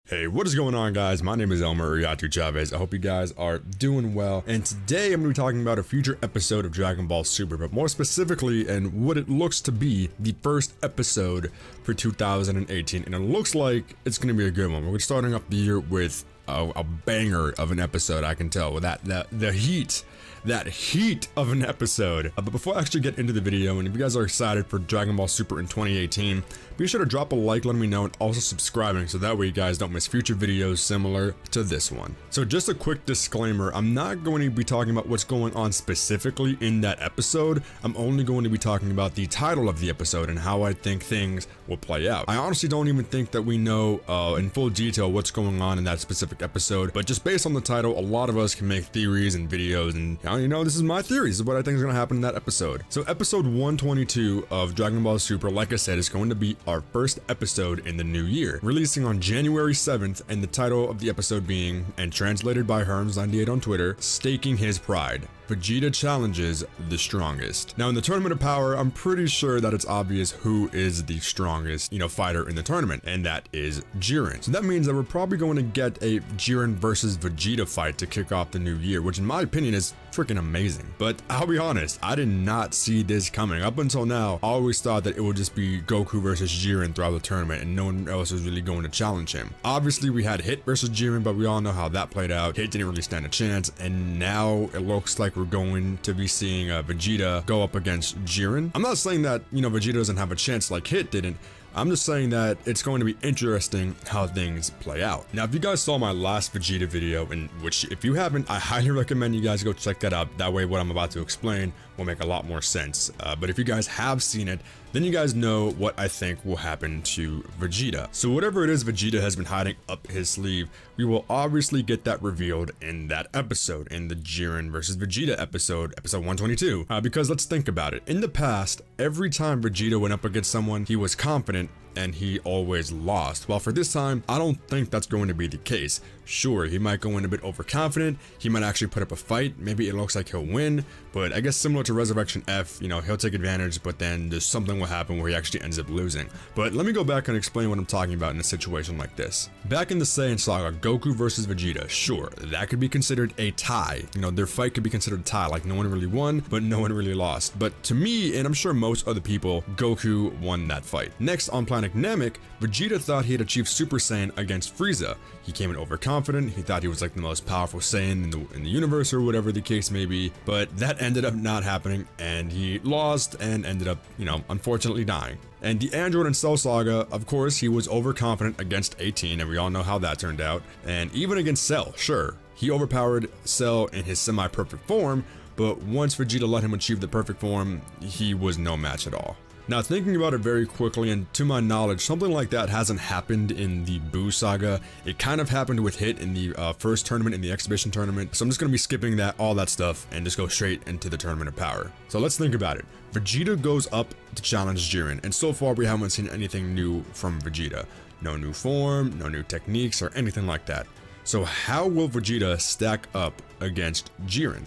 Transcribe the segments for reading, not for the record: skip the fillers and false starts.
Hey, what is going on, guys? My name is Elmer, or YaTuChavez. I hope you guys are doing well. And today I'm going to be talking about a future episode of Dragon Ball Super, but more specifically, and what it looks to be the first episode for 2018. And it looks like it's going to be a good one. We're starting off the year with a banger of an episode, I can tell, with that heat of an episode. But before I actually get into the video, and if you guys are excited for Dragon Ball Super in 2018, be sure to drop a like, letting me know, and also subscribing so that way you guys don't miss future videos similar to this one. So just a quick disclaimer, I'm not going to be talking about what's going on specifically in that episode. I'm only going to be talking about the title of the episode and how I think things will play out. I honestly don't even think that we know in full detail what's going on in that specific episode, but just based on the title, a lot of us can make theories and videos, and you know, this is my theory. This is what I think is going to happen in that episode. So episode 122 of Dragon Ball Super, like I said, is going to be our first episode in the new year, releasing on January 7th, and the title of the episode being, and translated by Herms98 on Twitter, Staking His Pride. Vegeta challenges the strongest. Now in the Tournament of Power, I'm pretty sure that it's obvious who is the strongest, fighter in the tournament, and that is Jiren. So that means that we're probably going to get a Jiren versus Vegeta fight to kick off the new year, which in my opinion is freaking amazing. But I'll be honest, I did not see this coming. Up until now, I always thought that it would just be Goku versus Jiren throughout the tournament and no one else was really going to challenge him. Obviously we had Hit versus Jiren, but we all know how that played out. Hit didn't really stand a chance, and now it looks like we're going to be seeing Vegeta go up against Jiren. I'm not saying that, Vegeta doesn't have a chance like Hit didn't. I'm just saying that it's going to be interesting how things play out. Now, if you guys saw my last Vegeta video, in which if you haven't, I highly recommend you guys go check that out. That way what I'm about to explain will make a lot more sense. But if you guys have seen it, then you guys know what I think will happen to Vegeta. So whatever it is Vegeta has been hiding up his sleeve, we will obviously get that revealed in that episode, in the Jiren versus Vegeta episode 122. Because let's think about it. In the past, every time Vegeta went up against someone, he was confident and he always lost. Well, for this time, I don't think that's going to be the case. Sure, he might go in a bit overconfident, he might actually put up a fight, maybe it looks like he'll win, but I guess similar to Resurrection F, he'll take advantage, but then there's something will happen where he actually ends up losing. But let me go back and explain what I'm talking about in a situation like this. Back in the Saiyan Saga, Goku versus Vegeta, sure, that could be considered a tie. Their fight could be considered a tie, like no one really won, but no one really lost. But to me, and I'm sure most other people, Goku won that fight. Next, on planet Namek, Vegeta thought he had achieved Super Saiyan against Frieza. He came in overconfident, he thought he was like the most powerful Saiyan in the universe, or whatever the case may be, but that ended up not happening, and he lost and ended up, unfortunately dying. And the Android and Cell Saga, of course, he was overconfident against 18, and we all know how that turned out. And even against Cell, sure, he overpowered Cell in his semi-perfect form, but once Vegeta let him achieve the perfect form, he was no match at all. Now, thinking about it very quickly, and to my knowledge, something like that hasn't happened in the Buu Saga. It kind of happened with Hit in the first tournament, in the exhibition tournament. So I'm just going to be skipping all that stuff and just go straight into the Tournament of Power. So let's think about it. Vegeta goes up to challenge Jiren, and so far we haven't seen anything new from Vegeta. No new form, no new techniques, or anything like that. So how will Vegeta stack up against Jiren?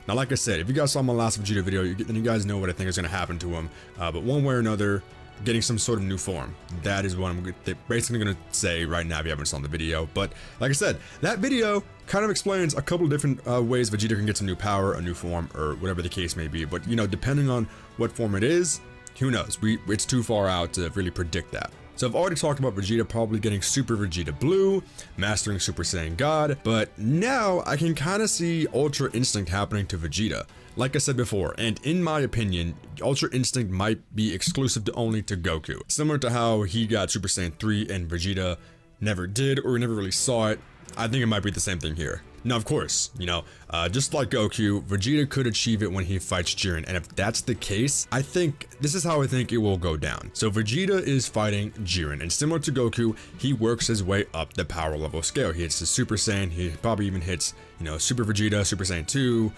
Now, like I said, if you guys saw my last Vegeta video, then you guys know what I think is going to happen to him. But one way or another, getting some sort of new form. That is what I'm basically going to say right now if you haven't saw the video. But like I said, that video kind of explains a couple of different ways Vegeta can get some new power, a new form, or whatever the case may be. But, depending on what form it is, who knows? It's too far out to really predict that. So I've already talked about Vegeta probably getting Super Vegeta Blue, mastering Super Saiyan God, but now I can kind of see Ultra Instinct happening to Vegeta. Like I said before, and in my opinion, Ultra Instinct might be exclusive only to Goku. Similar to how he got Super Saiyan 3 and Vegeta never did, or never really saw it, I think it might be the same thing here. Now, of course, just like Goku, Vegeta could achieve it when he fights Jiren, and if that's the case, this is how I think it will go down. So Vegeta is fighting Jiren, and similar to Goku, he works his way up the power level scale. He hits the Super Saiyan, he probably even hits, Super Vegeta, Super Saiyan 2,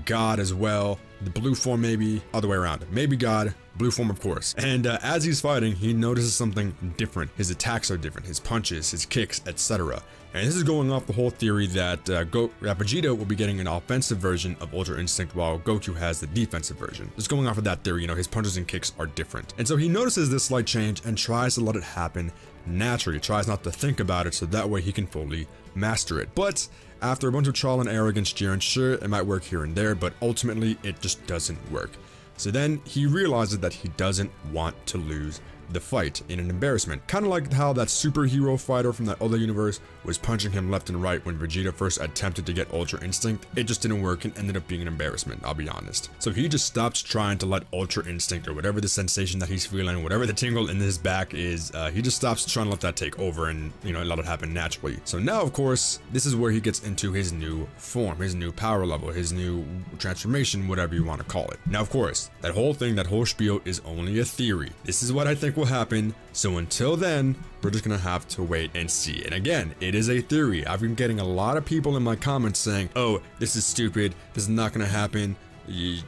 God as well, the blue form maybe, other way around, maybe God, blue form of course. And as he's fighting, he notices something different. His attacks are different, his punches, his kicks, etc. And this is going off the whole theory that Vegeta will be getting an offensive version of Ultra Instinct while Goku has the defensive version. Just going off of that theory, his punches and kicks are different. And so he notices this slight change and tries to let it happen naturally. He tries not to think about it so that way he can fully master it. But after a bunch of trial and error against Jiren, sure, it might work here and there, but ultimately it just doesn't work. So then he realizes that he doesn't want to lose the fight in an embarrassment. Kind of like how that superhero fighter from that other universe was punching him left and right when Vegeta first attempted to get Ultra Instinct. It just didn't work and ended up being an embarrassment, I'll be honest. So he just stops trying to let Ultra Instinct, or whatever the sensation that he's feeling, whatever the tingle in his back is, he just stops trying to let that take over and, you know, let it happen naturally. So now, of course, this is where he gets into his new form, his new power level, his new transformation, whatever you want to call it. Now, of course, that whole thing, that whole spiel is only a theory. This is what I think will happen. So until then, we're just gonna have to wait and see. And again, it is a theory. I've been getting a lot of people in my comments saying, oh, this is stupid, this is not gonna happen, you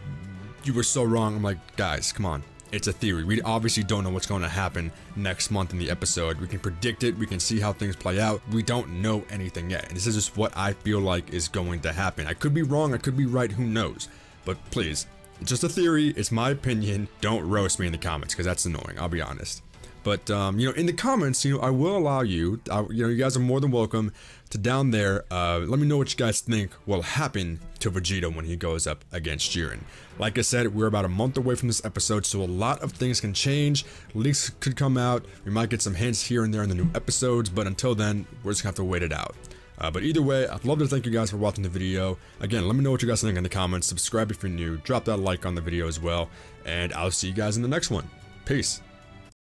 were so wrong. I'm like, guys, come on, it's a theory. We obviously don't know what's going to happen next month in the episode. We can predict it, we can see how things play out. We don't know anything yet, and this is just what I feel like is going to happen. I could be wrong, I could be right, who knows? But please, it's just a theory, it's my opinion. Don't roast me in the comments, because that's annoying, I'll be honest. But, you know, in the comments, you know, I will allow you, you know, you guys are more than welcome to down there, let me know what you guys think will happen to Vegeta when he goes up against Jiren. Like I said, we're about a month away from this episode, so a lot of things can change. Leaks could come out, we might get some hints here and there in the new episodes, but until then, we're just gonna have to wait it out. But either way, I'd love to thank you guys for watching the video. Again, let me know what you guys think in the comments. Subscribe if you're new. Drop that like on the video as well. And I'll see you guys in the next one. Peace.